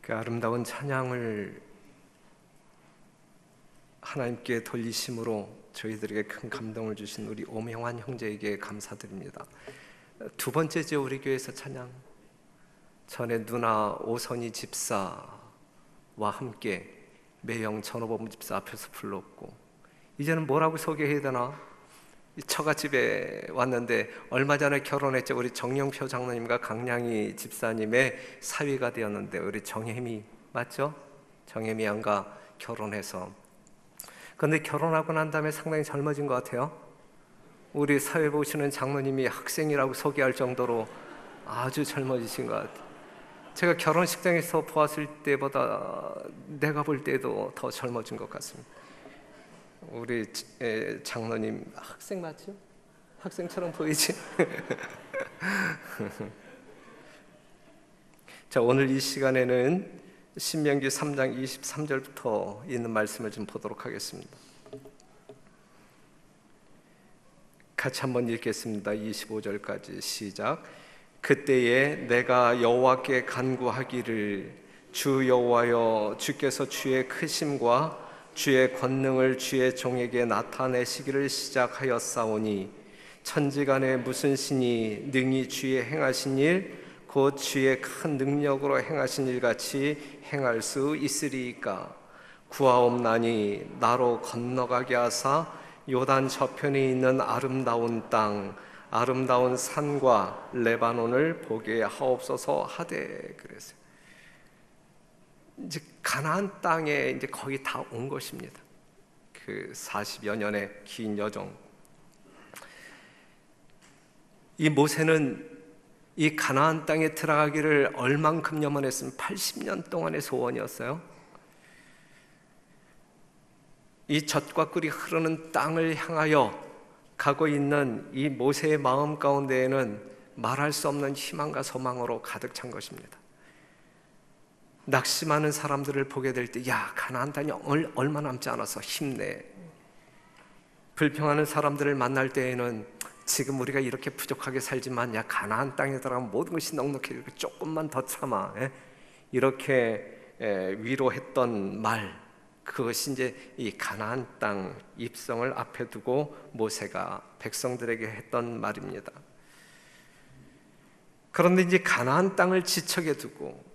그 아름다운 찬양을 하나님께 돌리심으로 저희들에게 큰 감동을 주신 우리 오명환 형제에게 감사드립니다. 두 번째죠, 우리 교회에서 찬양. 전에 누나 오선희 집사와 함께 매영 전호범 집사 앞에서 불렀고, 이제는 뭐라고 소개해야 되나? 처갓집에 왔는데 얼마 전에 결혼했죠. 우리 정영표 장로님과 강량희 집사님의 사위가 되었는데, 우리 정혜미 맞죠? 정혜미 양과 결혼해서, 그런데 결혼하고 난 다음에 상당히 젊어진 것 같아요. 우리 사회 보시는 장로님이 학생이라고 소개할 정도로 아주 젊어지신 것 같아요. 제가 결혼식장에서 보았을 때보다 내가 볼 때도 더 젊어진 것 같습니다. 우리 장로님 학생 맞죠? 학생처럼 보이지? 자, 오늘 이 시간에는 신명기 3장 23절부터 있는 말씀을 좀 보도록 하겠습니다. 같이 한번 읽겠습니다. 25절까지 시작. 그때에 내가 여호와께 간구하기를, 주 여호와여, 주께서 주의 크심과 주의 권능을 주의 종에게 나타내시기를 시작하였사오니, 천지간에 무슨 신이 능히 주의 행하신 일, 곧 주의 큰 능력으로 행하신 일 같이 행할 수 있으리이까? 구하옵나니 나로 건너가게 하사 요단 저편에 있는 아름다운 땅, 아름다운 산과 레바논을 보게 하옵소서 하되, 그랬어요. 이제 가나안 땅에 이제 거의 다 온 것입니다. 그 40여 년의 긴 여정. 이 모세는 이 가나안 땅에 들어가기를 얼만큼 염원했으면 80년 동안의 소원이었어요. 이 젖과 꿀이 흐르는 땅을 향하여 가고 있는 이 모세의 마음 가운데에는 말할 수 없는 희망과 소망으로 가득 찬 것입니다. 낙심하는 사람들을 보게 될 때, 야, 가나안 땅이 얼마 남지 않아서 힘내. 불평하는 사람들을 만날 때에는, 지금 우리가 이렇게 부족하게 살지만 야, 가나안 땅에 들어가면 모든 것이 넉넉해, 조금만 더 참아. 이렇게 위로했던 말, 그것이 이제 이 가나안 땅 입성을 앞에 두고 모세가 백성들에게 했던 말입니다. 그런데 이제 가나안 땅을 지척에 두고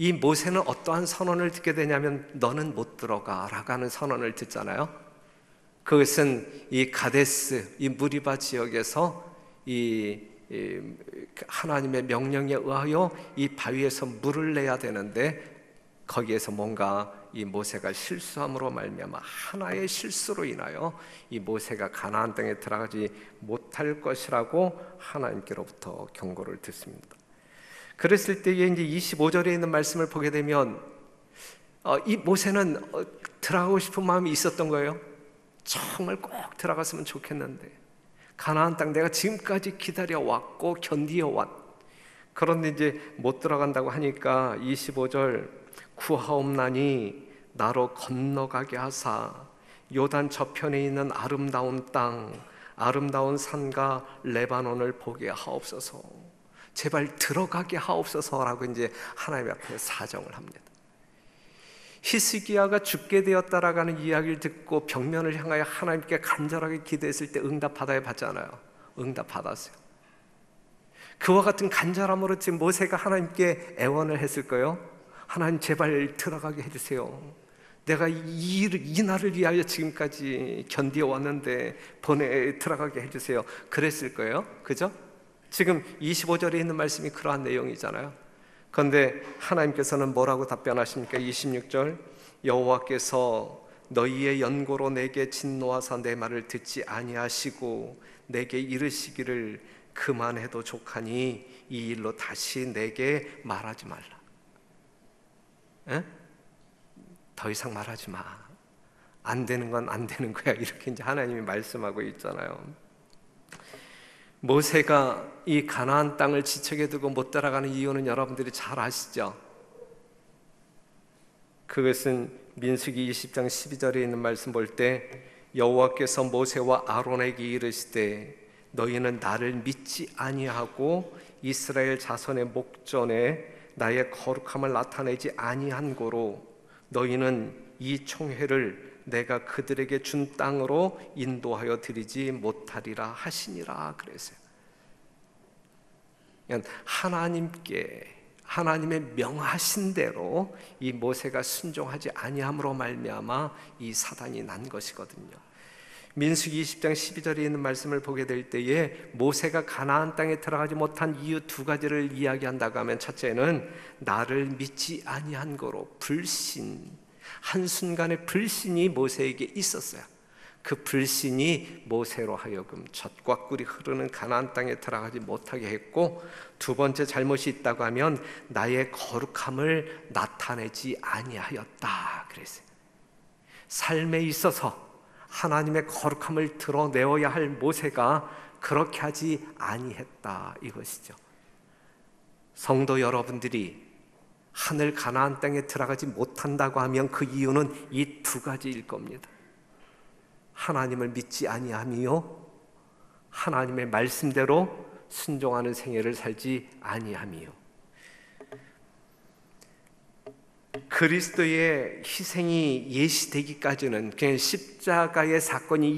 이 모세는 어떠한 선언을 듣게 되냐면, 너는 못 들어가 라고 하는 선언을 듣잖아요. 그것은 이 가데스, 이 무리바 지역에서 이 하나님의 명령에 의하여 이 바위에서 물을 내야 되는데, 거기에서 뭔가 이 모세가 실수함으로 말미암아, 하나의 실수로 인하여 이 모세가 가나안 땅에 들어가지 못할 것이라고 하나님께로부터 경고를 듣습니다. 그랬을 때에 이제 25절에 있는 말씀을 보게 되면, 이 모세는 들어가고 싶은 마음이 있었던 거예요. 정말 꼭 들어갔으면 좋겠는데, 가나안 땅 내가 지금까지 기다려왔고 견디어왔. 그런데 이제 못 들어간다고 하니까 25절, 구하옵나니 나로 건너가게 하사 요단 저편에 있는 아름다운 땅, 아름다운 산과 레바논을 보게 하옵소서. 제발 들어가게 하옵소서라고 이제 하나님 앞에 사정을 합니다. 히스기야가 죽게 되었다라는 이야기를 듣고 벽면을 향하여 하나님께 간절하게 기도했을 때 응답받아야 받잖아요. 응답받았어요. 그와 같은 간절함으로 지금 모세가 하나님께 애원을 했을 거예요. 하나님 제발 들어가게 해주세요. 내가 이 날을 위하여 지금까지 견디어왔는데 들어가게 해주세요. 그랬을 거예요. 그죠? 지금 25절에 있는 말씀이 그러한 내용이잖아요. 그런데 하나님께서는 뭐라고 답변하십니까? 26절, 여호와께서 너희의 연고로 내게 진노하사 내 말을 듣지 아니하시고 내게 이르시기를, 그만해도 족하니 이 일로 다시 내게 말하지 말라. 에? 더 이상 말하지 마. 안 되는 건 안 되는 거야. 이렇게 이제 하나님이 말씀하고 있잖아요. 모세가 이 가나안 땅을 지척에 두고 못 따라가는 이유는 여러분들이 잘 아시죠? 그것은 민수기 20장 12절에 있는 말씀 볼 때, 여호와께서 모세와 아론에게 이르시되 너희는 나를 믿지 아니하고 이스라엘 자손의 목전에 나의 거룩함을 나타내지 아니한 고로 너희는 이 총회를 내가 그들에게 준 땅으로 인도하여 드리지 못하리라 하시니라 그랬어요. 하나님의 명하신 대로 이 모세가 순종하지 아니함으로 말미암아 이 사단이 난 것이거든요. 민수기 20장 12절에 있는 말씀을 보게 될 때에 모세가 가나안 땅에 들어가지 못한 이유 두 가지를 이야기한다고 하면, 첫째는 나를 믿지 아니한 거로 불신, 한순간의 불신이 모세에게 있었어요. 그 불신이 모세로 하여금 젖과 꿀이 흐르는 가나안 땅에 들어가지 못하게 했고, 두 번째 잘못이 있다고 하면 나의 거룩함을 나타내지 아니하였다 그랬어요. 삶에 있어서 하나님의 거룩함을 드러내어야 할 모세가 그렇게 하지 아니했다 이것이죠. 성도 여러분들이 하늘 가나안 땅에 들어가지 못한다고 하면 그 이유는 이 두 가지일 겁니다. 하나님을 믿지 아니함이요, 하나님의 말씀대로 순종하는 생애를 살지 아니함이요. 그리스도의 희생이 예시되기까지는, 그냥 십자가의 사건이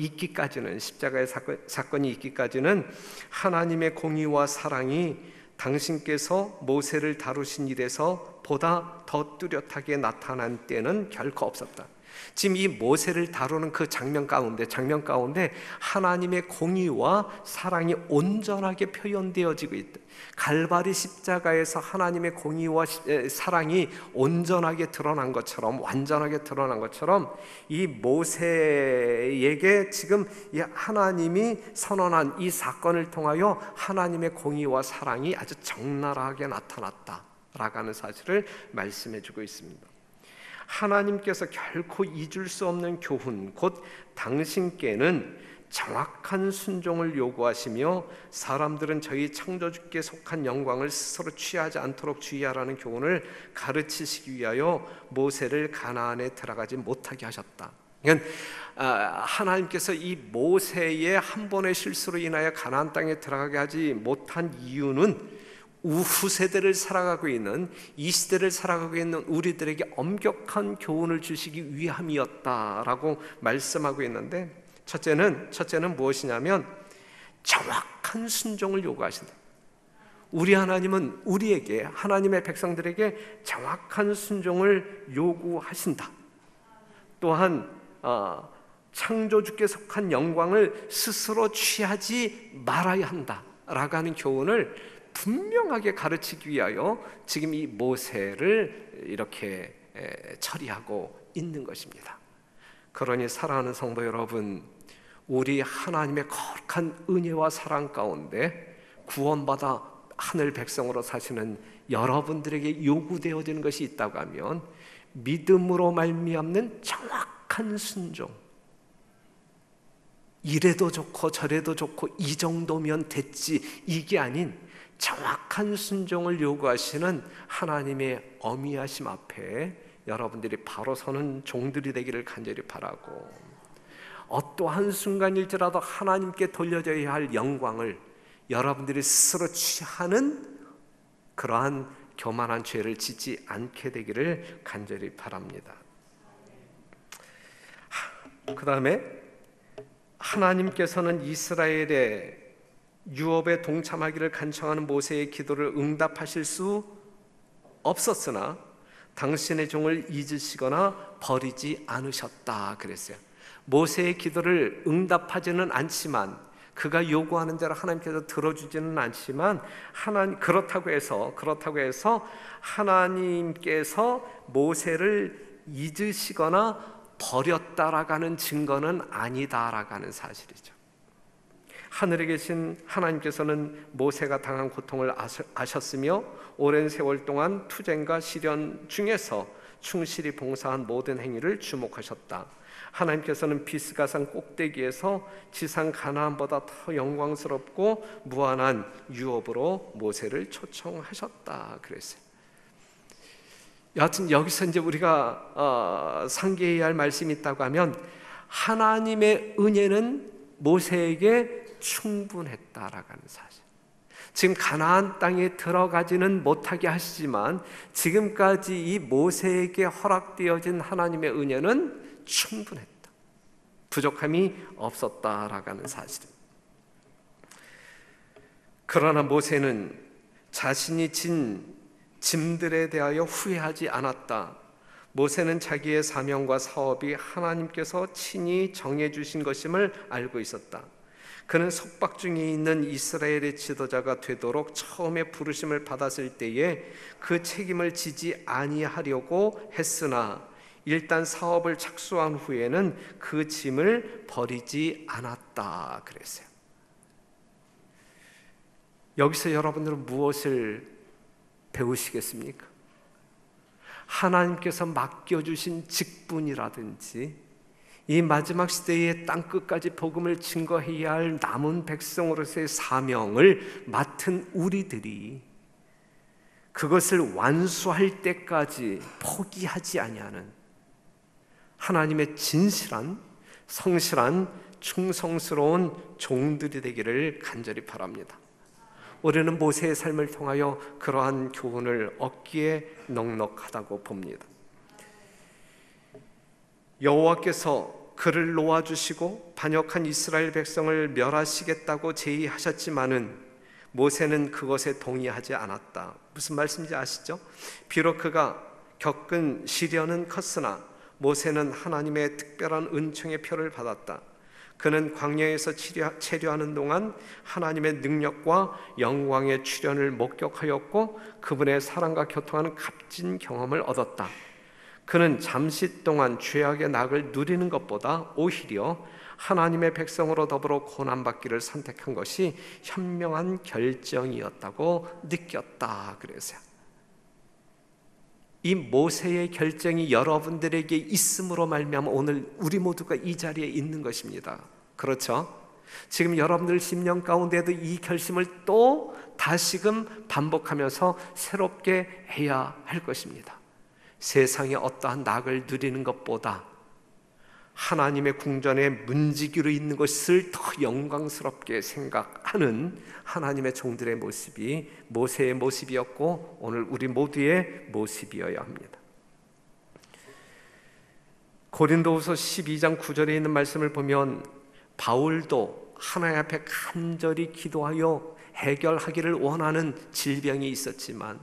있기까지는 하나님의 공의와 사랑이 당신께서 모세를 다루신 일에서 보다 더 뚜렷하게 나타난 때는 결코 없었다. 지금 이 모세를 다루는 그 장면 가운데 하나님의 공의와 사랑이 온전하게 표현되어지고 있다. 갈바리 십자가에서 하나님의 공의와 사랑이 온전하게 드러난 것처럼, 완전하게 드러난 것처럼, 이 모세에게 지금 이 하나님이 선언한 이 사건을 통하여 하나님의 공의와 사랑이 아주 적나라하게 나타났다라고 하는 사실을 말씀해 주고 있습니다. 하나님께서 결코 잊을 수 없는 교훈, 곧 당신께는 정확한 순종을 요구하시며 사람들은 저희 창조주께 속한 영광을 스스로 취하지 않도록 주의하라는 교훈을 가르치시기 위하여 모세를 가나안에 들어가지 못하게 하셨다. 그러니까 하나님께서 이 모세의 한 번의 실수로 인하여 가나안 땅에 들어가게 하지 못한 이유는 우후 세대를 살아가고 있는, 이 시대를 살아가고 있는 우리들에게 엄격한 교훈을 주시기 위함이었다라고 말씀하고 있는데, 첫째는 무엇이냐면 정확한 순종을 요구하신다. 우리 하나님은 우리에게, 하나님의 백성들에게 정확한 순종을 요구하신다. 또한 창조주께 속한 영광을 스스로 취하지 말아야 한다라고 하는 교훈을 분명하게 가르치기 위하여 지금 이 모세를 이렇게 처리하고 있는 것입니다. 그러니 사랑하는 성도 여러분, 우리 하나님의 거룩한 은혜와 사랑 가운데 구원받아 하늘 백성으로 사시는 여러분들에게 요구되어지는 것이 있다고 하면 믿음으로 말미암는 정확한 순종, 이래도 좋고 저래도 좋고 이 정도면 됐지, 이게 아닌 정확한 순종을 요구하시는 하나님의 어미하심 앞에 여러분들이 바로 서는 종들이 되기를 간절히 바라고, 어떠한 순간일지라도 하나님께 돌려져야 할 영광을 여러분들이 스스로 취하는 그러한 교만한 죄를 짓지 않게 되기를 간절히 바랍니다. 그 다음에 하나님께서는 이스라엘의 유업에 동참하기를 간청하는 모세의 기도를 응답하실 수 없었으나 당신의 종을 잊으시거나 버리지 않으셨다 그랬어요. 모세의 기도를 응답하지는 않지만, 그가 요구하는 대로 하나님께서 들어주지는 않지만, 그렇다고 해서 하나님께서 모세를 잊으시거나 버렸다라고 하는 증거는 아니다라고 하는 사실이죠. 하늘에 계신 하나님께서는 모세가 당한 고통을 아셨으며 오랜 세월 동안 투쟁과 시련 중에서 충실히 봉사한 모든 행위를 주목하셨다. 하나님께서는 비스가산 꼭대기에서 지상 가나안보다 더 영광스럽고 무한한 유업으로 모세를 초청하셨다 그랬어요. 여하튼 여기서 이제 우리가 상기해야 할 말씀이 있다고 하면, 하나님의 은혜는 모세에게 충분했다라고 하는 사실. 지금 가나안 땅에 들어가지는 못하게 하시지만 지금까지 이 모세에게 허락되어진 하나님의 은혜는 충분했다. 부족함이 없었다라는 사실입니다. 그러나 모세는 자신이 진 짐들에 대하여 후회하지 않았다. 모세는 자기의 사명과 사업이 하나님께서 친히 정해주신 것임을 알고 있었다. 그는 속박 중에 있는 이스라엘의 지도자가 되도록 처음에 부르심을 받았을 때에 그 책임을 지지 아니하려고 했으나 일단 사업을 착수한 후에는 그 짐을 버리지 않았다 그랬어요. 여기서 여러분들은 무엇을 배우시겠습니까? 하나님께서 맡겨주신 직분이라든지 이 마지막 시대의 땅끝까지 복음을 증거해야 할 남은 백성으로서의 사명을 맡은 우리들이 그것을 완수할 때까지 포기하지 아니하는 하나님의 진실한, 성실한, 충성스러운 종들이 되기를 간절히 바랍니다. 우리는 모세의 삶을 통하여 그러한 교훈을 얻기에 넉넉하다고 봅니다. 여호와께서 그를 놓아주시고 반역한 이스라엘 백성을 멸하시겠다고 제의하셨지만은 모세는 그것에 동의하지 않았다. 무슨 말씀인지 아시죠? 비록 그가 겪은 시련은 컸으나 모세는 하나님의 특별한 은총의 표를 받았다. 그는 광야에서 체류하는 동안 하나님의 능력과 영광의 출현을 목격하였고 그분의 사랑과 교통하는 값진 경험을 얻었다. 그는 잠시 동안 죄악의 낙을 누리는 것보다 오히려 하나님의 백성으로 더불어 고난받기를 선택한 것이 현명한 결정이었다고 느꼈다 그래서요. 이 모세의 결정이 여러분들에게 있음으로 말미암아 오늘 우리 모두가 이 자리에 있는 것입니다. 그렇죠? 지금 여러분들 심령 가운데도 이 결심을 또 다시금 반복하면서 새롭게 해야 할 것입니다. 세상의 어떠한 낙을 누리는 것보다 하나님의 궁전에 문지기로 있는 것을 더 영광스럽게 생각하는 하나님의 종들의 모습이 모세의 모습이었고 오늘 우리 모두의 모습이어야 합니다. 고린도후서 12장 9절에 있는 말씀을 보면 바울도 하나님 앞에 간절히 기도하여 해결하기를 원하는 질병이 있었지만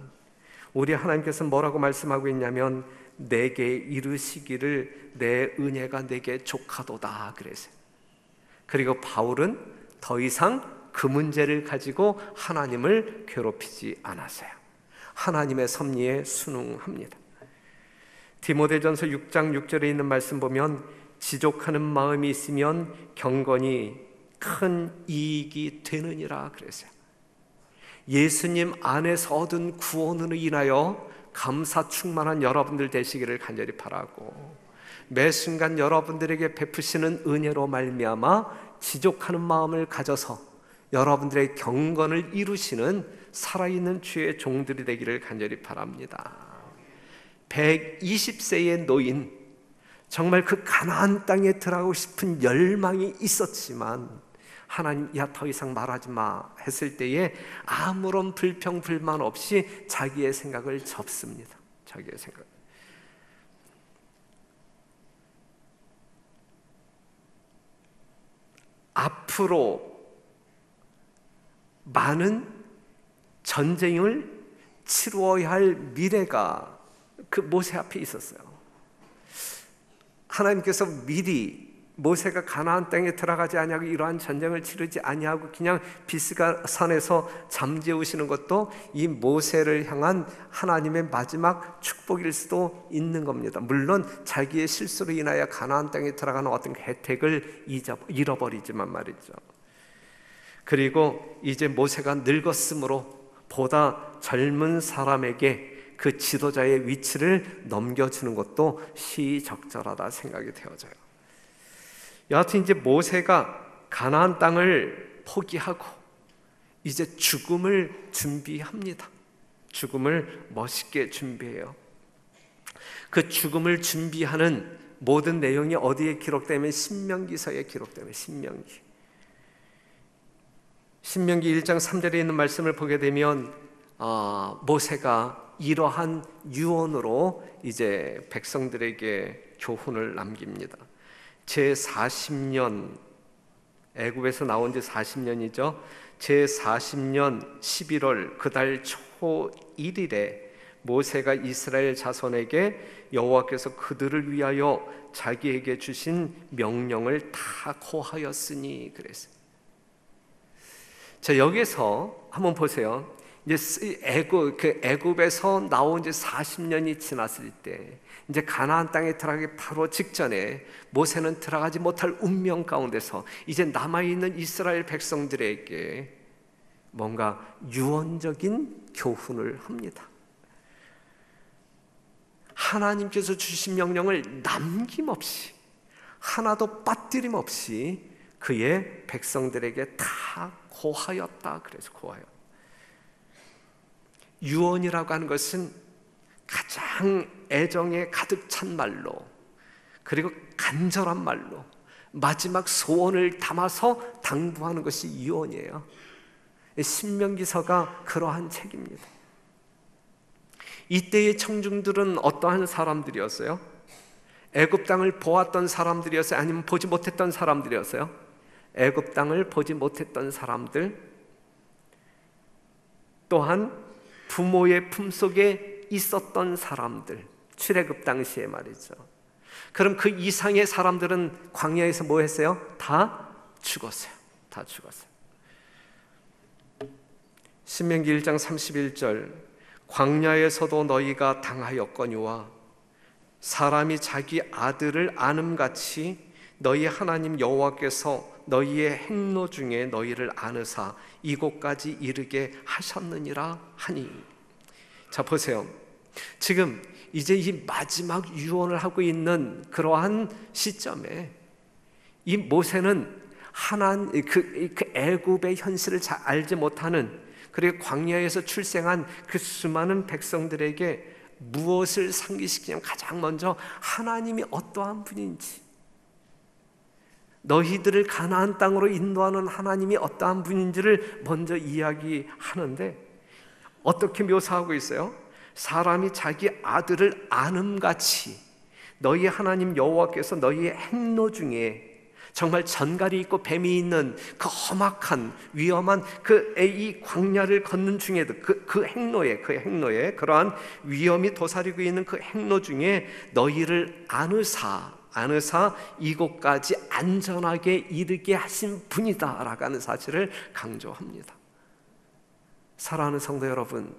우리 하나님께서 뭐라고 말씀하고 있냐면 내게 이르시기를 내 은혜가 내게 족하도다 그랬어요. 그리고 바울은 더 이상 그 문제를 가지고 하나님을 괴롭히지 않았어요. 하나님의 섭리에 순응합니다. 디모데전서 6장 6절에 있는 말씀 보면 지족하는 마음이 있으면 경건이 큰 이익이 되느니라 그랬어요. 예수님 안에서 얻은 구원으로 인하여 감사 충만한 여러분들 되시기를 간절히 바라고 매 순간 여러분들에게 베푸시는 은혜로 말미암아 지족하는 마음을 가져서 여러분들의 경건을 이루시는 살아있는 주의 종들이 되기를 간절히 바랍니다. 120세의 노인 정말 그 가나안 땅에 들어가고 싶은 열망이 있었지만 하나님 야 더 이상 말하지 마 했을 때에 아무런 불평 불만 없이 자기의 생각을 접습니다. 자기의 생각. 앞으로 많은 전쟁을 치루어야 할 미래가 그 모세 앞에 있었어요. 하나님께서 미리 모세가 가나안 땅에 들어가지 아니하고 이러한 전쟁을 치르지 아니하고 그냥 비스가 산에서 잠재우시는 것도 이 모세를 향한 하나님의 마지막 축복일 수도 있는 겁니다. 물론 자기의 실수로 인하여 가나안 땅에 들어가는 어떤 혜택을 잃어버리지만 말이죠. 그리고 이제 모세가 늙었으므로 보다 젊은 사람에게 그 지도자의 위치를 넘겨주는 것도 시적절하다 생각이 되어져요. 여하튼 이제 모세가 가나안 땅을 포기하고 이제 죽음을 준비합니다. 죽음을 멋있게 준비해요. 그 죽음을 준비하는 모든 내용이 어디에 기록되면 신명기서에 기록되면 신명기. 신명기 1장 3절에 있는 말씀을 보게 되면 모세가 이러한 유언으로 이제 백성들에게 교훈을 남깁니다. 제 40년, 애굽에서 나온 지 40년이죠. 제 40년 11월 그달 초 1일에 모세가 이스라엘 자손에게 여호와께서 그들을 위하여 자기에게 주신 명령을 다 고하였으니 그랬어요. 자, 여기서 한번 보세요. 이제 애굽에서 나온 지 40년이 지났을 때 이제 가나안 땅에 들어가기 바로 직전에 모세는 들어가지 못할 운명 가운데서 이제 남아있는 이스라엘 백성들에게 뭔가 유언적인 교훈을 합니다. 하나님께서 주신 명령을 남김없이 하나도 빠뜨림 없이 그의 백성들에게 다 고하였다. 그래서 고하여. 유언이라고 하는 것은 가장 애정에 가득 찬 말로, 그리고 간절한 말로 마지막 소원을 담아서 당부하는 것이 유언이에요. 신명기서가 그러한 책입니다. 이때의 청중들은 어떠한 사람들이었어요? 애굽 땅을 보았던 사람들이었어요? 아니면 보지 못했던 사람들이었어요? 애굽 땅을 보지 못했던 사람들, 또한 부모의 품속에 있었던 사람들, 출애굽 당시에 말이죠. 그럼 그 이상의 사람들은 광야에서 뭐 했어요? 다 죽었어요. 다 죽었어요. 신명기 1장 31절, 광야에서도 너희가 당하였거니와 사람이 자기 아들을 아음같이 너희 하나님 여호와께서 너희의 행로 중에 너희를 안으사 이곳까지 이르게 하셨느니라 하니. 자, 보세요. 지금 이제 이 마지막 유언을 하고 있는 그러한 시점에 이 모세는 그 애굽의 현실을 잘 알지 못하는, 그리고 광야에서 출생한 그 수많은 백성들에게 무엇을 상기시키냐면 가장 먼저 하나님이 어떠한 분인지, 너희들을 가나안 땅으로 인도하는 하나님이 어떠한 분인지를 먼저 이야기하는데 어떻게 묘사하고 있어요? 사람이 자기 아들을 아음같이 너희 하나님 여호와께서 너희의 행로 중에, 정말 전갈이 있고 뱀이 있는 그 험악한 위험한 이 광야를 걷는 중에도 그 행로에 그러한 위험이 도사리고 있는 그 행로 중에 너희를 안으사 이곳까지 안전하게 이르게 하신 분이다라고 하는 사실을 강조합니다. 사랑하는 성도 여러분,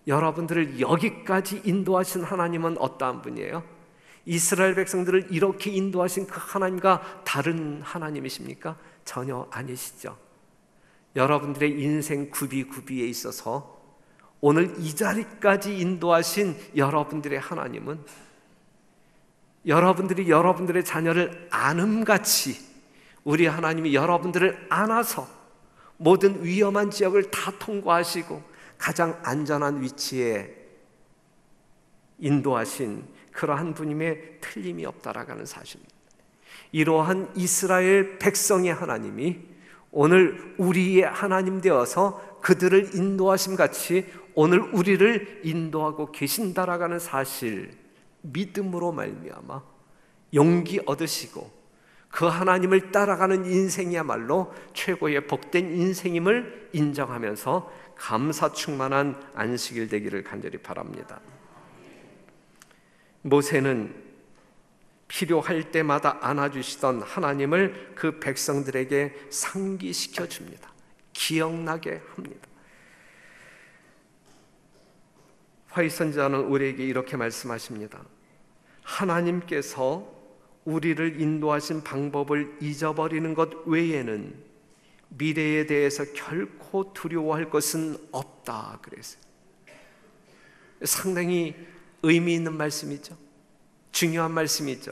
여러분들을 여기까지 인도하신 하나님은 어떠한 분이에요? 이스라엘 백성들을 이렇게 인도하신 그 하나님과 다른 하나님이십니까? 전혀 아니시죠. 여러분들의 인생 구비에 있어서 오늘 이 자리까지 인도하신 여러분들의 하나님은 여러분들이 여러분들의 자녀를 안음같이 우리 하나님이 여러분들을 안아서 모든 위험한 지역을 다 통과하시고 가장 안전한 위치에 인도하신 그러한 분임에 틀림이 없다라고 하는 사실입니다. 이러한 이스라엘 백성의 하나님이 오늘 우리의 하나님 되어서 그들을 인도하심 같이 오늘 우리를 인도하고 계신다라고 하는 사실, 믿음으로 말미암아 용기 얻으시고 그 하나님을 따라가는 인생이야말로 최고의 복된 인생임을 인정하면서 감사 충만한 안식일 되기를 간절히 바랍니다. 모세는 필요할 때마다 안아주시던 하나님을 그 백성들에게 상기시켜 줍니다. 기억나게 합니다. 화이선지자는 우리에게 이렇게 말씀하십니다. 하나님께서 우리를 인도하신 방법을 잊어버리는 것 외에는 미래에 대해서 결코 두려워할 것은 없다 그랬어요. 상당히 의미 있는 말씀이죠. 중요한 말씀이죠.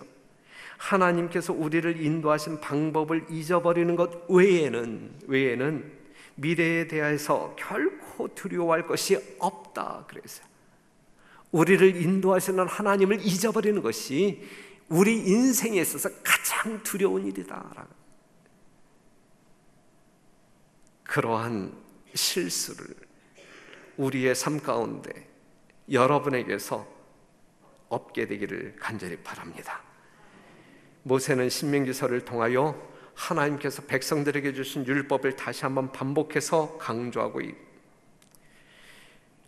하나님께서 우리를 인도하신 방법을 잊어버리는 것 외에는 미래에 대해서 결코 두려워할 것이 없다 그랬어요. 우리를 인도하시는 하나님을 잊어버리는 것이 우리 인생에 있어서 가장 두려운 일이다. 그러한 실수를 우리의 삶 가운데 여러분에게서 없게 되기를 간절히 바랍니다. 모세는 신명기서를 통하여 하나님께서 백성들에게 주신 율법을 다시 한번 반복해서 강조하고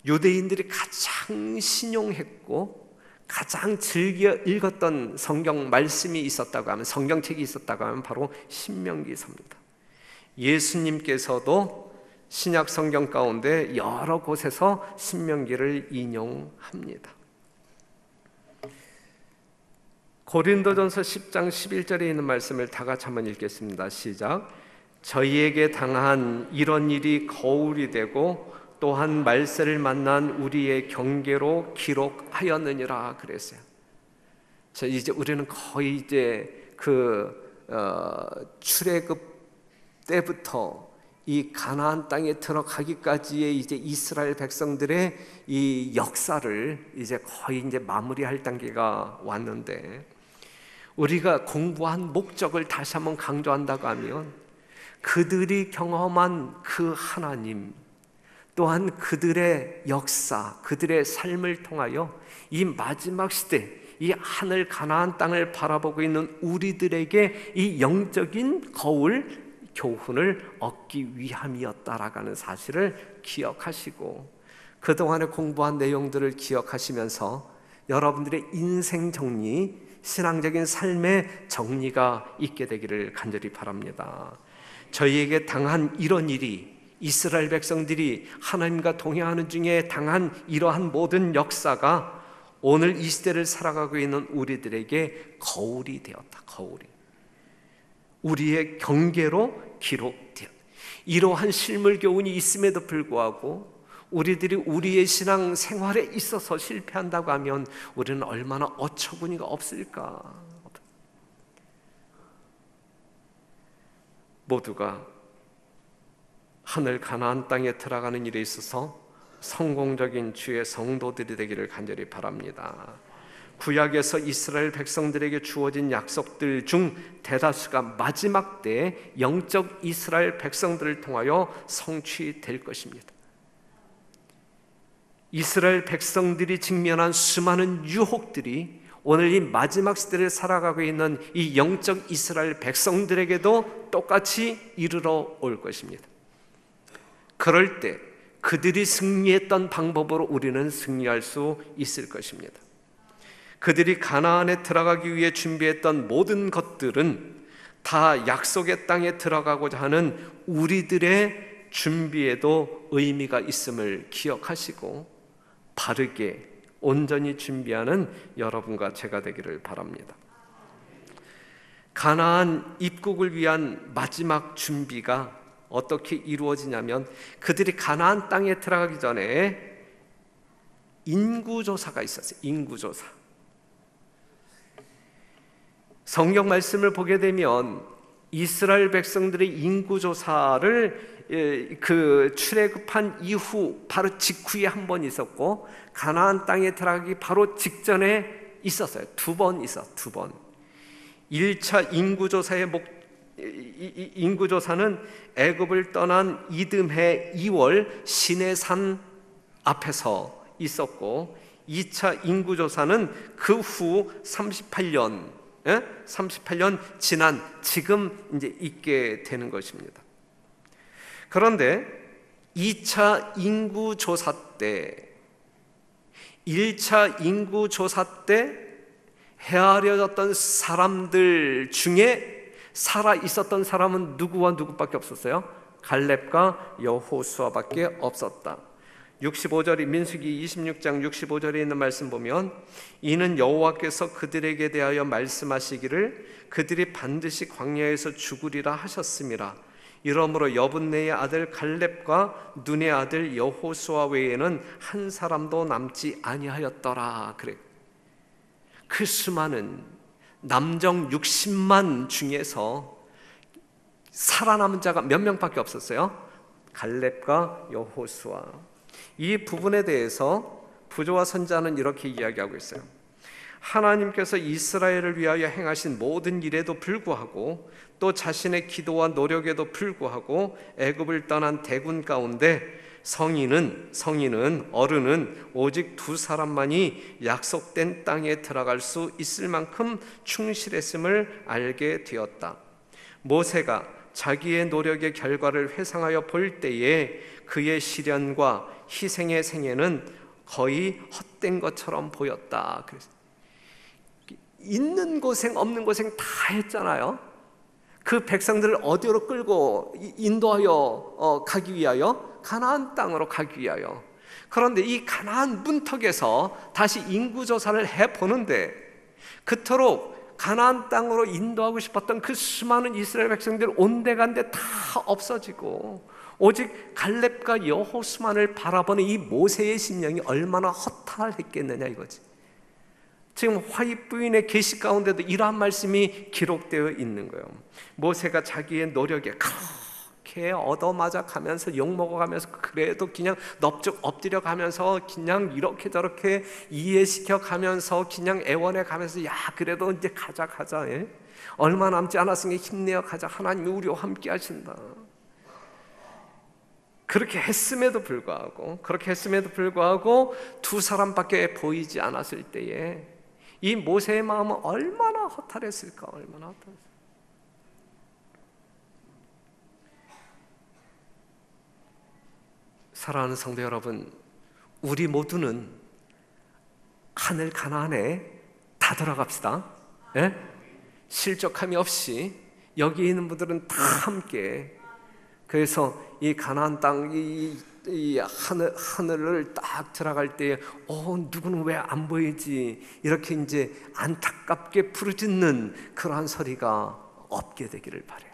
유대인들이 가장 신용했고 가장 즐겨 읽었던 성경 말씀이 있었다고 하면, 성경책이 있었다고 하면 바로 신명기서입니다. 예수님께서도 신약 성경 가운데 여러 곳에서 신명기를 인용합니다. 고린도전서 10장 11절에 있는 말씀을 다 같이 한번 읽겠습니다. 시작. 저희에게 당한 이런 일이 거울이 되고 또한 말세를 만난 우리의 경계로 기록하였느니라 그랬어요. 이제 우리는 거의 이제 출애굽 때부터 이 가나안 땅에 들어가기까지의 이제 이스라엘 백성들의 이 역사를 이제 거의 이제 마무리할 단계가 왔는데, 우리가 공부한 목적을 다시 한번 강조한다고 하면 그들이 경험한 그 하나님, 또한 그들의 역사, 그들의 삶을 통하여 이 마지막 시대, 이 하늘 가나안 땅을 바라보고 있는 우리들에게 이 영적인 거울, 교훈을 얻기 위함이었다라는 사실을 기억하시고, 그동안에 공부한 내용들을 기억하시면서 여러분들의 인생 정리, 신앙적인 삶의 정리가 있게 되기를 간절히 바랍니다. 저희에게 당한 이런 일이, 이스라엘 백성들이 하나님과 동행하는 중에 당한 이러한 모든 역사가 오늘 이 시대를 살아가고 있는 우리들에게 거울이 되었다. 거울이 우리의 경계로 기록되었다. 이러한 실물 교훈이 있음에도 불구하고 우리들이 우리의 신앙 생활에 있어서 실패한다고 하면 우리는 얼마나 어처구니가 없을까. 모두가 하늘 가나안 땅에 들어가는 일에 있어서 성공적인 주의 성도들이 되기를 간절히 바랍니다. 구약에서 이스라엘 백성들에게 주어진 약속들 중 대다수가 마지막 때 영적 이스라엘 백성들을 통하여 성취될 것입니다. 이스라엘 백성들이 직면한 수많은 유혹들이 오늘 이 마지막 시대를 살아가고 있는 이 영적 이스라엘 백성들에게도 똑같이 이르러 올 것입니다. 그럴 때 그들이 승리했던 방법으로 우리는 승리할 수 있을 것입니다. 그들이 가나안에 들어가기 위해 준비했던 모든 것들은 다 약속의 땅에 들어가고자 하는 우리들의 준비에도 의미가 있음을 기억하시고 바르게 온전히 준비하는 여러분과 제가 되기를 바랍니다. 가나안 입국을 위한 마지막 준비가 어떻게 이루어지냐면, 그들이 가나안 땅에 들어가기 전에 인구조사가 있었어요. 인구조사. 성경 말씀을 보게 되면 이스라엘 백성들의 인구조사를 그 출애굽한 이후 바로 직후에 한 번 있었고, 가나안 땅에 들어가기 바로 직전에 있었어요. 두 번 있었어요. 두 번. 1차 인구조사는 애굽을 떠난 이듬해 2월 시내산 앞에서 있었고, 2차 인구조사는 그 후 38년 지난 지금 이제 있게 되는 것입니다. 그런데 2차 인구조사 때, 1차 인구조사 때 헤아려졌던 사람들 중에 살아 있었던 사람은 누구와 누구밖에 없었어요? 갈렙과 여호수아밖에 없었다. 65절이 민수기 26장 65절에 있는 말씀 보면, 이는 여호와께서 그들에게 대하여 말씀하시기를 그들이 반드시 광야에서 죽으리라 하셨음이라. 이러므로 여분네의 아들 갈렙과 눈의 아들 여호수아 외에는 한 사람도 남지 아니하였더라. 그래. 그 수많은 남정 60만 중에서 살아남은 자가 몇 명밖에 없었어요? 갈렙과 여호수아. 이 부분에 대해서 부조와 선자는 이렇게 이야기하고 있어요. 하나님께서 이스라엘을 위하여 행하신 모든 일에도 불구하고 또 자신의 기도와 노력에도 불구하고 애굽을 떠난 대군 가운데 성인은 어른은 오직 두 사람만이 약속된 땅에 들어갈 수 있을 만큼 충실했음을 알게 되었다. 모세가 자기의 노력의 결과를 회상하여 볼 때에 그의 시련과 희생의 생애는 거의 헛된 것처럼 보였다. 그래서 있는 고생 없는 고생 다 했잖아요. 그 백성들을 어디로 끌고 인도하여 가기 위하여, 가나안 땅으로 가기 위하여. 그런데 이 가나안 문턱에서 다시 인구조사를 해보는데 그토록 가나안 땅으로 인도하고 싶었던 그 수많은 이스라엘 백성들 온데간데 다 없어지고 오직 갈렙과 여호수아를 바라보는 이 모세의 심령이 얼마나 허탈했겠느냐 이거지. 지금 화입 부인의 계시 가운데도 이러한 말씀이 기록되어 있는 거예요. 모세가 자기의 노력에 그렇게 얻어맞아 가면서 욕먹어 가면서 그래도 그냥 넙죽 엎드려 가면서 그냥 이렇게 저렇게 이해시켜 가면서 그냥 애원해 가면서 야 그래도 이제 가자 예? 얼마 남지 않았으니 힘내어 가자. 하나님이 우리와 함께 하신다. 그렇게 했음에도 불구하고 두 사람밖에 보이지 않았을 때에 이 모세의 마음은 얼마나 허탈했을까. 사랑하는 성도 여러분, 우리 모두는 하늘 가나안에 다 들어갑시다. 예? 실족함이 없이 여기 있는 분들은 다 함께. 그래서 이 가나안 땅, 이 하늘을 딱 들어갈 때, 누구는 왜 안 보이지? 이렇게 이제 안타깝게 부르짖는 그러한 소리가 없게 되기를 바라요.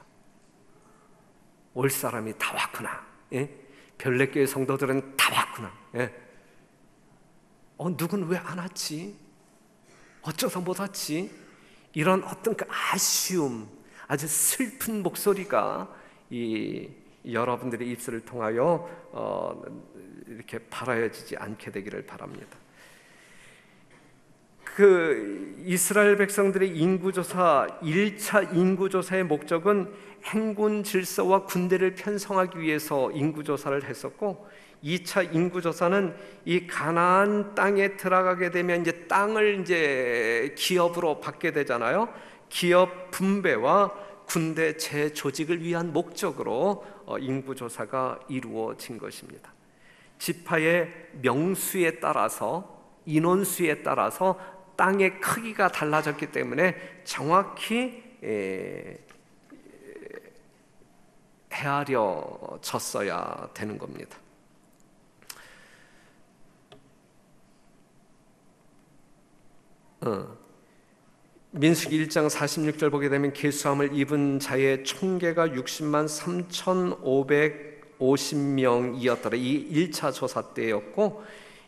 올 사람이 다 왔구나. 예? 별내교회 성도들은 다 왔구나. 예? 누구는 왜 안 왔지? 어쩌다 못 왔지? 이런 어떤 그 아쉬움, 아주 슬픈 목소리가 여러분들의 입술을 통하여 이렇게 발하여지지 않게 되기를 바랍니다. 그 이스라엘 백성들의 인구조사, 1차 인구조사의 목적은 행군 질서와 군대를 편성하기 위해서 인구조사를 했었고, 2차 인구조사는 이 가나안 땅에 들어가게 되면 이제 땅을 이제 기업으로 받게 되잖아요. 기업 분배와 군대 재조직을 위한 목적으로 인구조사가 이루어진 것입니다. 지파의 명수에 따라서, 인원수에 따라서 땅의 크기가 달라졌기 때문에 정확히 헤아려졌어야 되는 겁니다. 민수기 1장 46절 보게 되면 계수함을 입은 자의 총계가 60만 3,550명이었더라. 이 1차 조사 때였고,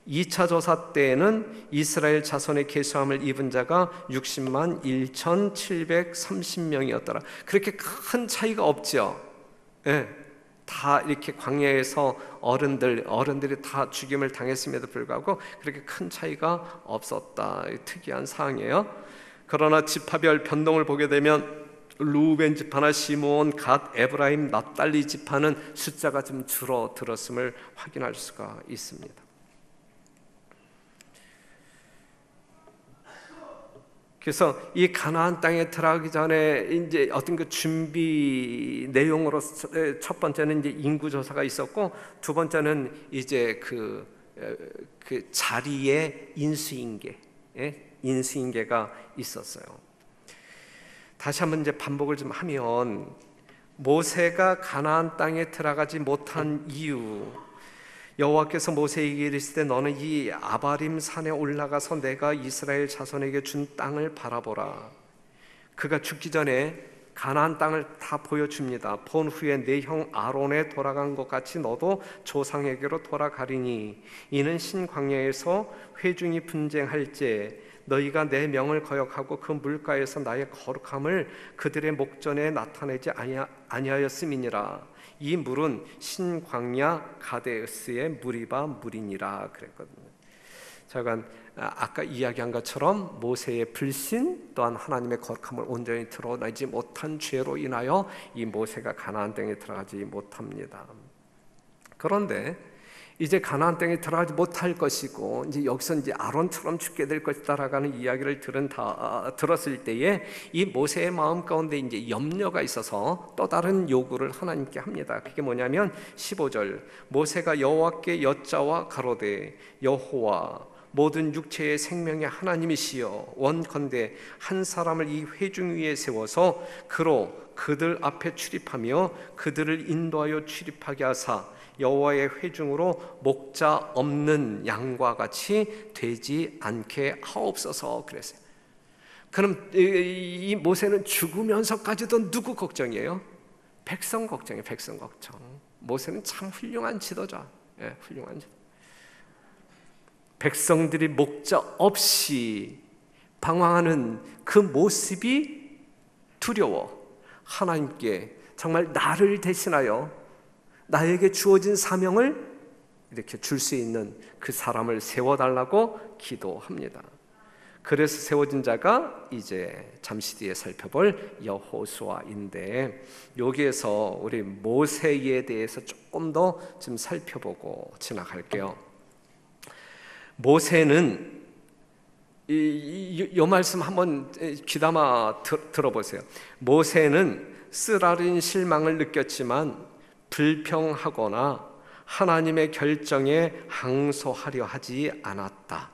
2차 조사 때에는 이스라엘 자손의 계수함을 입은 자가 60만 1,730명이었더라. 그렇게 큰 차이가 없죠. 예, 다 이렇게 광야에서 어른들이 다 죽임을 당했음에도 불구하고 그렇게 큰 차이가 없었다. 특이한 사항이에요. 그러나 지파별 변동을 보게 되면 루벤 지파나 시므온, 갓, 에브라임, 납달리 지파는 숫자가 좀 줄어들었음을 확인할 수가 있습니다. 그래서 이 가나안 땅에 들어가기 전에 이제 어떤 그 준비 내용으로 첫 번째는 이제 인구 조사가 있었고, 두 번째는 이제 그 자리의 인수인계가 있었어요. 다시 한번 이제 반복을 좀 하면, 모세가 가나안 땅에 들어가지 못한 이유, 여호와께서 모세에게 이르시되 너는 이 아바림 산에 올라가서 내가 이스라엘 자손에게 준 땅을 바라보라. 그가 죽기 전에 가나안 땅을 다 보여줍니다. 본 후에 내 형 아론에 돌아간 것 같이 너도 조상에게로 돌아가리니 이는 신광야에서 회중이 분쟁할 때 너희가 내 명을 거역하고 그 물가에서 나의 거룩함을 그들의 목전에 나타내지 아니하였음이니라. 이 물은 신광야 가데스의 무리바 물이니라 그랬거든요. 저건 아까 이야기한 것처럼 모세의 불신 또한 하나님의 거룩함을 온전히 드러내지 못한 죄로 인하여 이 모세가 가나안 땅에 들어가지 못합니다. 그런데 이제 가나안 땅에 들어가지 못할 것이고 이제 여기서 이제 아론처럼 죽게 될 것이다라는 이야기를 들었을 때에 이 모세의 마음 가운데 이제 염려가 있어서 또 다른 요구를 하나님께 합니다. 그게 뭐냐면 15절 모세가 여호와께 여짜와 가로되 여호와 모든 육체의 생명의 하나님이시여 원컨대 한 사람을 이 회중 위에 세워서 그로 그들 앞에 출입하며 그들을 인도하여 출입하게 하사 여호와의 회중으로 목자 없는 양과 같이 되지 않게 하옵소서 그랬어요. 그럼 이 모세는 죽으면서까지도 누구 걱정이에요? 백성 걱정이에요. 백성 걱정. 모세는 참 훌륭한 지도자. 훌륭한 지도자. 백성들이 목자 없이 방황하는 그 모습이 두려워. 하나님께 정말 나를 대신하여 나에게 주어진 사명을 이렇게 줄 수 있는 그 사람을 세워달라고 기도합니다. 그래서 세워진 자가 이제 잠시 뒤에 살펴볼 여호수아인데 여기에서 우리 모세에 대해서 조금 더 좀 살펴보고 지나갈게요. 모세는 이 말씀 한번 귀담아 들어보세요. 모세는 쓰라린 실망을 느꼈지만 불평하거나 하나님의 결정에 항소하려 하지 않았다.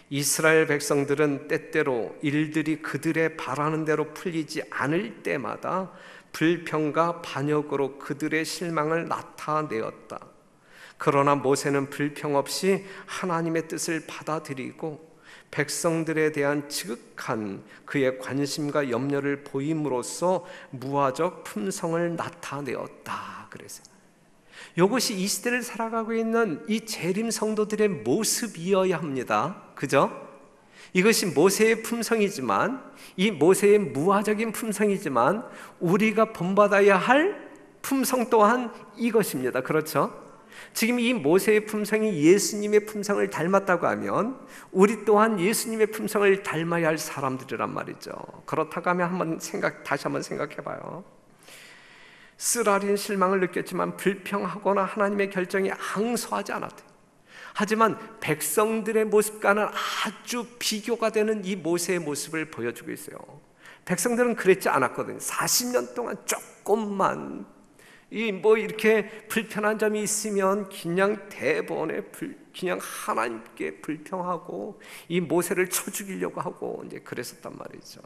이스라엘 백성들은 때때로 일들이 그들의 바라는 대로 풀리지 않을 때마다 불평과 반역으로 그들의 실망을 나타내었다. 그러나 모세는 불평 없이 하나님의 뜻을 받아들이고 백성들에 대한 지극한 그의 관심과 염려를 보임으로써 무화적 품성을 나타내었다. 그래서 이것이 이 시대를 살아가고 있는 이 재림 성도들의 모습이어야 합니다. 그죠? 이것이 모세의 품성이지만 이 모세의 무화적인 품성이지만 우리가 본받아야 할 품성 또한 이것입니다. 그렇죠? 지금 이 모세의 품성이 예수님의 품성을 닮았다고 하면 우리 또한 예수님의 품성을 닮아야 할 사람들이란 말이죠. 그렇다고 하면 다시 한번 생각해 봐요. 쓰라린 실망을 느꼈지만 불평하거나 하나님의 결정에 항소하지 않았대요. 하지만 백성들의 모습과는 아주 비교가 되는 이 모세의 모습을 보여주고 있어요. 백성들은 그랬지 않았거든요. 40년 동안 조금만 이렇게 불편한 점이 있으면 그냥 대번에 그냥 하나님께 불평하고 이 모세를 쳐 죽이려고 하고 이제 그랬었단 말이죠.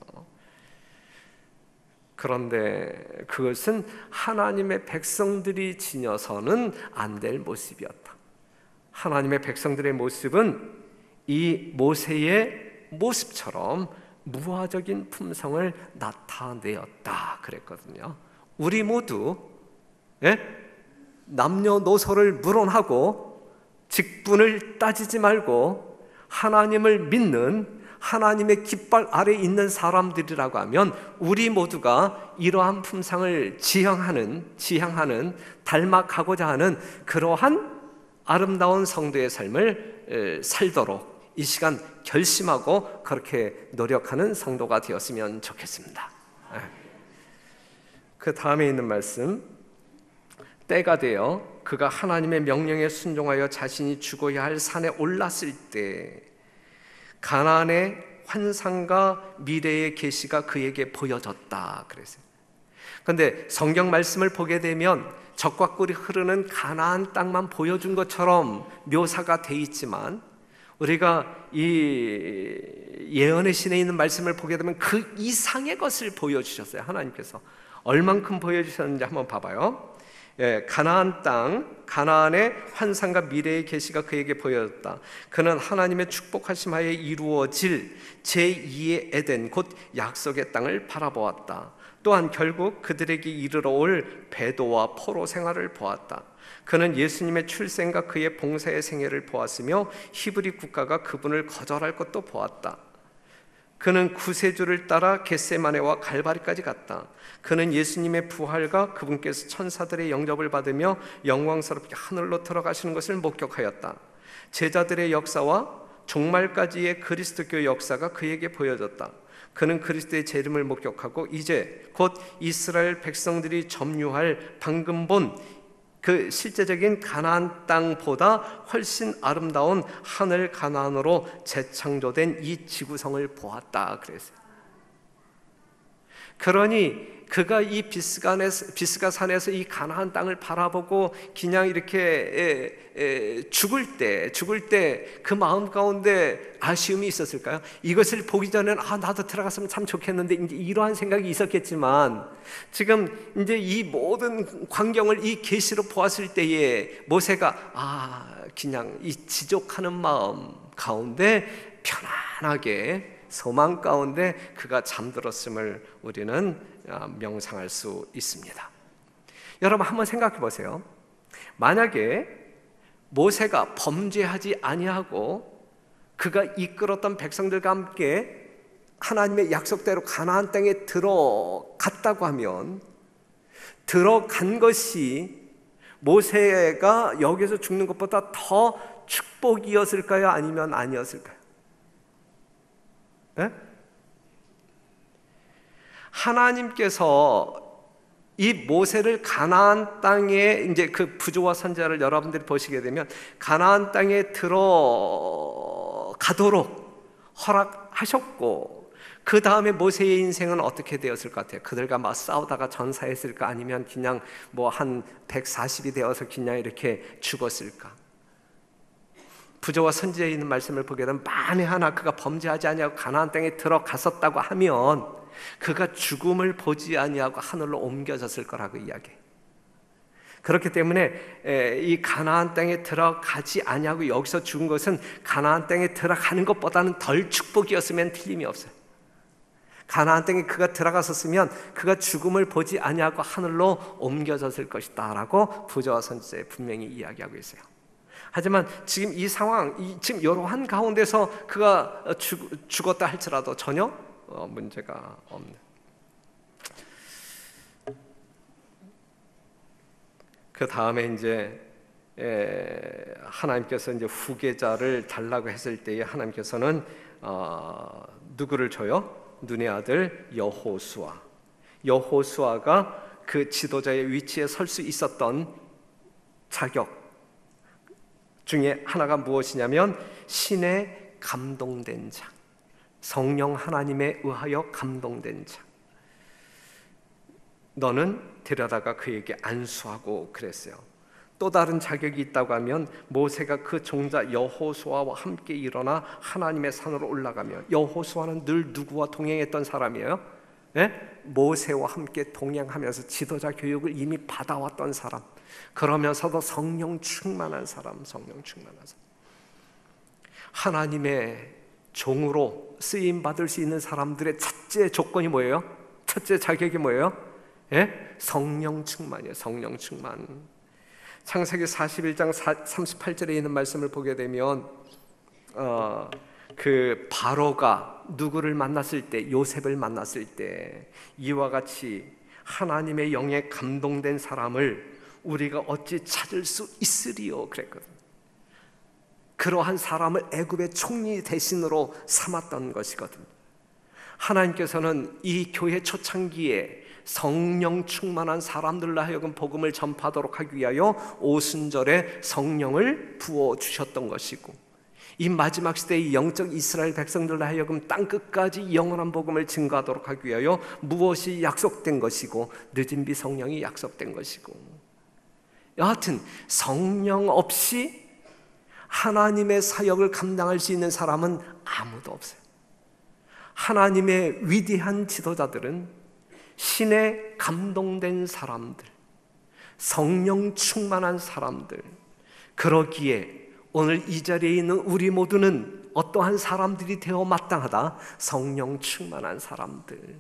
그런데 그것은 하나님의 백성들이 지녀서는 안 될 모습이었다. 하나님의 백성들의 모습은 이 모세의 모습처럼 무화적인 품성을 나타내었다 그랬거든요. 우리 모두 남녀노소를 물어하고 직분을 따지지 말고 하나님을 믿는 하나님의 깃발 아래 있는 사람들이라고 하면 우리 모두가 이러한 품성을 지향하는 닮아가고자 하는 그러한 아름다운 성도의 삶을 살도록 이 시간 결심하고 그렇게 노력하는 성도가 되었으면 좋겠습니다. 그 다음에 있는 말씀, 때가 되어 그가 하나님의 명령에 순종하여 자신이 죽어야 할 산에 올랐을 때 가나안의 환상과 미래의 계시가 그에게 보여졌다 그랬어요. 그런데 성경 말씀을 보게 되면 적과 꿀이 흐르는 가나안 땅만 보여준 것처럼 묘사가 돼 있지만 우리가 이 예언의 신에 있는 말씀을 보게 되면 그 이상의 것을 보여주셨어요. 하나님께서 얼만큼 보여주셨는지 한번 봐봐요. 가나안 땅, 가나안의 환상과 미래의 계시가 그에게 보여졌다. 그는 하나님의 축복하심 하에 이루어질 제2의 에덴 곧 약속의 땅을 바라보았다. 또한 결국 그들에게 이르러 올 배도와 포로 생활을 보았다. 그는 예수님의 출생과 그의 봉사의 생애를 보았으며 히브리 국가가 그분을 거절할 것도 보았다. 그는 구세주를 따라 겟세마네와 갈바리까지 갔다. 그는 예수님의 부활과 그분께서 천사들의 영접을 받으며 영광스럽게 하늘로 들어가시는 것을 목격하였다. 제자들의 역사와 종말까지의 그리스도교 역사가 그에게 보여졌다. 그는 그리스도의 재림을 목격하고 이제 곧 이스라엘 백성들이 점유할 방금 본 그 실제적인 가나안 땅보다 훨씬 아름다운 하늘 가나안으로 재창조된 이 지구성을 보았다 그랬어요. 그러니 그가 이 비스가 산에서 이 가나안 땅을 바라보고 그냥 이렇게 죽을 때 그 마음 가운데 아쉬움이 있었을까요? 이것을 보기 전에는 나도 들어갔으면 참 좋겠는데 이제 이러한 생각이 있었겠지만, 지금 이제 이 모든 광경을 이 계시로 보았을 때에 모세가 그냥 이 지족하는 마음 가운데 편안하게 소망 가운데 그가 잠들었음을 우리는 명상할 수 있습니다. 여러분 한번 생각해 보세요. 만약에 모세가 범죄하지 아니하고 그가 이끌었던 백성들과 함께 하나님의 약속대로 가나안 땅에 들어갔다고 하면, 들어간 것이 모세가 여기서 죽는 것보다 더 축복이었을까요? 아니면 아니었을까요? 네? 하나님께서 이 모세를 가나안 땅에, 이제 그 부조와 선지자를 여러분들이 보시게 되면 가나안 땅에 들어가도록 허락하셨고, 그 다음에 모세의 인생은 어떻게 되었을 것 같아요? 그들과 막 싸우다가 전사했을까? 아니면 그냥 한 140이 되어서 그냥 이렇게 죽었을까? 부조와 선지자에 있는 말씀을 보게 되면 만에 하나 그가 범죄하지 아니하고 가나안 땅에 들어갔었다고 하면 그가 죽음을 보지 아니하고 하늘로 옮겨졌을 거라고 이야기해요. 그렇기 때문에 이 가나안 땅에 들어가지 아니하고 여기서 죽은 것은 가나안 땅에 들어가는 것보다는 덜 축복이었으면 틀림이 없어요. 가나안 땅에 그가 들어갔었으면 그가 죽음을 보지 아니하고 하늘로 옮겨졌을 것이다 라고 부조와 선지자에 분명히 이야기하고 있어요. 하지만 지금 이 상황, 지금 이러한 가운데서 그가 죽었다 할지라도 전혀 문제가 없는. 그 다음에 이제 하나님께서 이제 후계자를 달라고 했을 때에 하나님께서는 누구를 줘요? 눈의 아들 여호수아가 그 지도자의 위치에 설 수 있었던 자격 중에 하나가 무엇이냐면 신에 감동된 자, 성령 하나님에 의하여 감동된 자. 너는 데려다가 그에게 안수하고 그랬어요. 또 다른 자격이 있다고 하면 모세가 그 종자 여호수아와 함께 일어나 하나님의 산으로 올라가며, 여호수아는 늘 누구와 동행했던 사람이에요? 모세와 함께 동행하면서 지도자 교육을 이미 받아왔던 사람, 그러면서도 성령 충만한 사람. 하나님의 종으로 쓰임받을 수 있는 사람들의 첫째 조건이 뭐예요? 첫째 자격이 뭐예요? 성령 충만이에요. 성령 충만. 창세기 41장 38절에 있는 말씀을 보게 되면 그 바로가 누구를 만났을 때, 요셉을 만났을 때 이와 같이 하나님의 영에 감동된 사람을 우리가 어찌 찾을 수 있으리요 그랬거든요. 그러한 사람을 애굽의 총리 대신으로 삼았던 것이거든요. 하나님께서는 이 교회 초창기에 성령 충만한 사람들로 하여금 복음을 전파하도록 하기 위하여 오순절에 성령을 부어주셨던 것이고, 이 마지막 시대의 영적 이스라엘 백성들로 하여금 땅끝까지 영원한 복음을 증거하도록 하기 위하여 무엇이 약속된 것이고 늦은 비 성령이 약속된 것이고, 여하튼 성령 없이 하나님의 사역을 감당할 수 있는 사람은 아무도 없어요. 하나님의 위대한 지도자들은 신에 감동된 사람들, 성령 충만한 사람들, 그러기에 오늘 이 자리에 있는 우리 모두는 어떠한 사람들이 되어 마땅하다? 성령 충만한 사람들.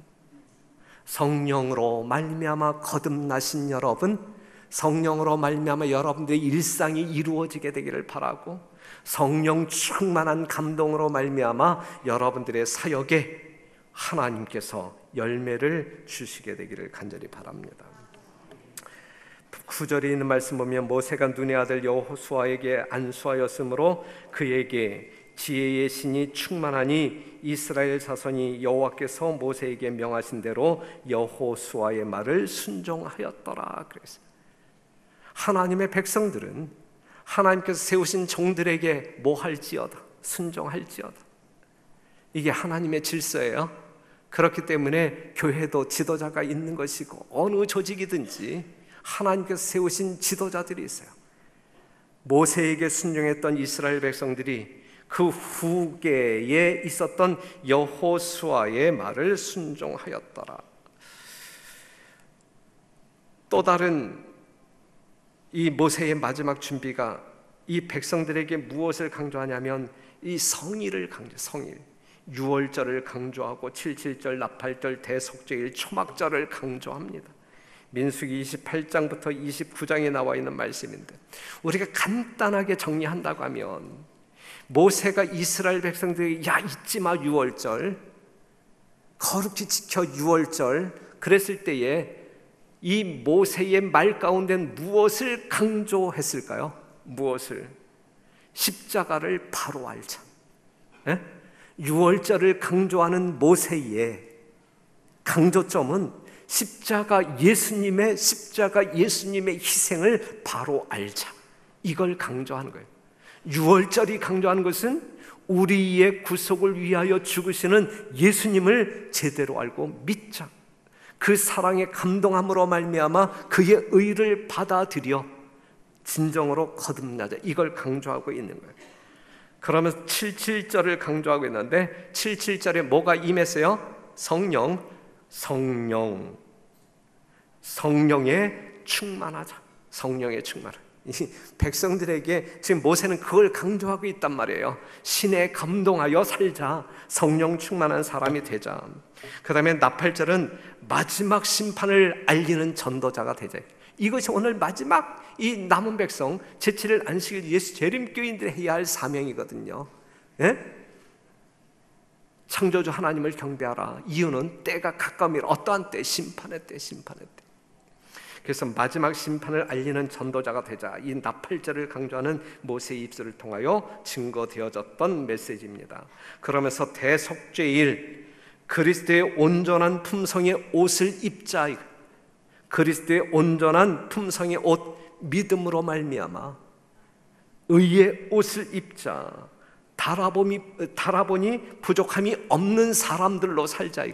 성령으로 말미암아 거듭나신 여러분, 성령으로 말미암아 여러분들의 일상이 이루어지게 되기를 바라고, 성령 충만한 감동으로 말미암아 여러분들의 사역에 하나님께서 열매를 주시게 되기를 간절히 바랍니다. 9절에 있는 말씀 보면 모세가 눈의 아들 여호수아에게 안수하였으므로 그에게 지혜의 신이 충만하니 이스라엘 자손이 여호와께서 모세에게 명하신 대로 여호수아의 말을 순종하였더라. 그랬어요. 하나님의 백성들은 하나님께서 세우신 종들에게 뭐 할지어다, 순종할지어다. 이게 하나님의 질서예요. 그렇기 때문에 교회도 지도자가 있는 것이고 어느 조직이든지 하나님께서 세우신 지도자들이 있어요. 모세에게 순종했던 이스라엘 백성들이 그 후계에 있었던 여호수아의 말을 순종하였더라. 또 다른 이 모세의 마지막 준비가 이 백성들에게 무엇을 강조하냐면 이 성일을 강조, 성일. 유월절을 강조하고 77절, 나팔절, 대속죄일, 초막절을 강조합니다. 민수기 28장부터 29장에 나와 있는 말씀인데 우리가 간단하게 정리한다고 하면 모세가 이스라엘 백성들에게 야 잊지 마 유월절, 거룩히 지켜 유월절 그랬을 때에 이 모세의 말 가운데는 무엇을 강조했을까요? 무엇을? 십자가를 바로 알자. 예? 유월절을 강조하는 모세의 강조점은 십자가 예수님의 희생을 바로 알자. 이걸 강조하는 거예요. 유월절이 강조하는 것은 우리의 구속을 위하여 죽으시는 예수님을 제대로 알고 믿자. 그 사랑에 감동함으로 말미암아 그의 의를 받아들여 진정으로 거듭나자. 이걸 강조하고 있는 거예요. 그러면서 77절을 강조하고 있는데 77절에 뭐가 임했어요? 성령에 충만하자. 성령에 충만하자. 백성들에게 지금 모세는 그걸 강조하고 있단 말이에요. 신에 감동하여 살자. 성령 충만한 사람이 되자. 그 다음에 나팔절은 마지막 심판을 알리는 전도자가 되자. 이것이 오늘 마지막 이 남은 백성 제7일 안식일 예수 재림교인들이 해야 할 사명이거든요. 예? 창조주 하나님을 경배하라. 이유는 때가 가까움이라. 어떠한 때? 심판의 때. 그래서 마지막 심판을 알리는 전도자가 되자. 이 나팔절을 강조하는 모세의 입술을 통하여 증거되어졌던 메시지입니다. 그러면서 대속죄일, 그리스도의 온전한 품성의 옷을 입자. 그리스도의 온전한 품성의 옷, 믿음으로 말미암아 의의 옷을 입자. 달아보니 부족함이 없는 사람들로 살자.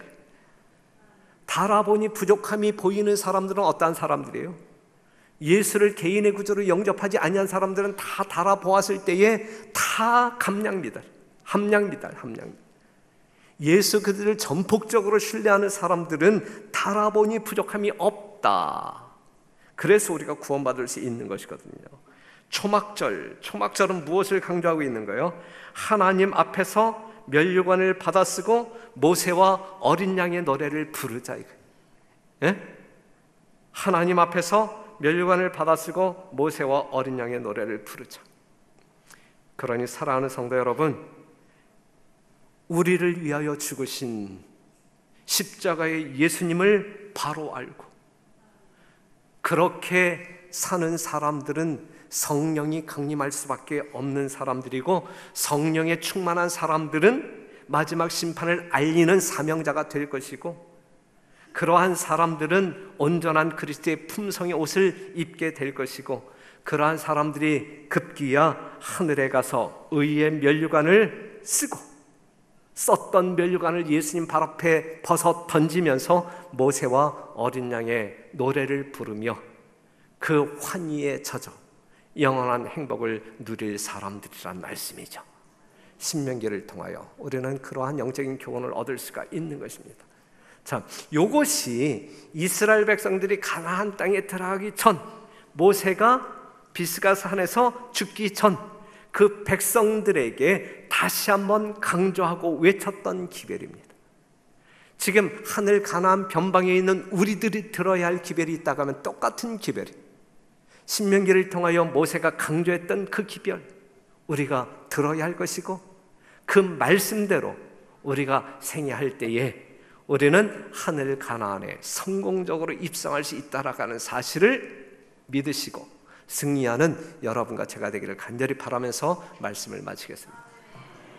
달아보니 부족함이 보이는 사람들은 어떠한 사람들이에요? 예수를 개인의 구주로 영접하지 아니한 사람들은 다 달아보았을 때에 다 함량미달. 예수 그들을 전폭적으로 신뢰하는 사람들은 달아보니 부족함이 없다. 그래서 우리가 구원받을 수 있는 것이거든요. 초막절은 무엇을 강조하고 있는 거예요? 하나님 앞에서 면류관을 받아쓰고 모세와 어린 양의 노래를 부르자. 예? 하나님 앞에서 면류관을 받아쓰고 모세와 어린 양의 노래를 부르자. 그러니 사랑하는 성도 여러분, 우리를 위하여 죽으신 십자가의 예수님을 바로 알고 그렇게 사는 사람들은 성령이 강림할 수밖에 없는 사람들이고, 성령에 충만한 사람들은 마지막 심판을 알리는 사명자가 될 것이고, 그러한 사람들은 온전한 그리스도의 품성의 옷을 입게 될 것이고, 그러한 사람들이 급기야 하늘에 가서 의의 면류관을 쓰고, 썼던 면류관을 예수님 발 앞에 벗어 던지면서 모세와 어린 양의 노래를 부르며 그 환희에 젖어 영원한 행복을 누릴 사람들이란 말씀이죠. 신명기를 통하여 우리는 그러한 영적인 교훈을 얻을 수가 있는 것입니다. 자, 이것이 이스라엘 백성들이 가나안 땅에 들어가기 전, 모세가 비스가 산에서 죽기 전 그 백성들에게 다시 한번 강조하고 외쳤던 기별입니다. 지금 하늘 가나안 변방에 있는 우리들이 들어야 할 기별이 있다고 하면 똑같은 기별이, 신명기를 통하여 모세가 강조했던 그 기별, 우리가 들어야 할 것이고, 그 말씀대로 우리가 생애할 때에 우리는 하늘 가나안에 성공적으로 입성할 수 있다라는 사실을 믿으시고 승리하는 여러분과 제가 되기를 간절히 바라면서 말씀을 마치겠습니다.